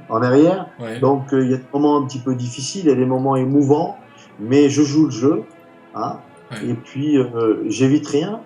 Speaker 2: en arrière. Ouais. Donc il y a des moments un petit peu difficiles, il y a des moments émouvants, mais je joue le jeu, hein, ouais. Et puis j'évite rien.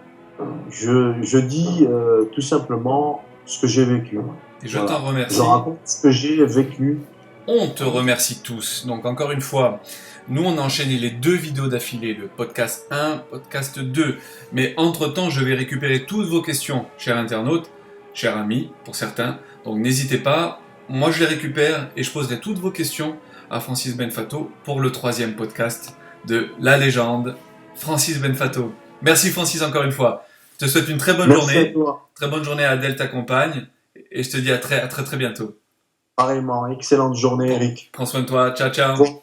Speaker 2: Je dis tout simplement ce que j'ai vécu.
Speaker 1: Et je t'en remercie.
Speaker 2: Je raconte ce que j'ai vécu.
Speaker 1: On te remercie tous. Donc encore une fois, nous on a enchaîné les 2 vidéos d'affilée, le podcast 1, podcast 2. Mais entre-temps, je vais récupérer toutes vos questions, chers internautes, chers amis, pour certains. Donc n'hésitez pas. Moi, je les récupère et je poserai toutes vos questions à Francis Benfato pour le 3e podcast de la légende, Francis Benfato. Merci Francis encore une fois. Je te souhaite une très bonne journée. Très bonne journée à Adèle, ta compagne. Et je te dis à très bientôt.
Speaker 2: Pareillement. Excellente journée, Eric.
Speaker 1: Prends soin de toi. Ciao.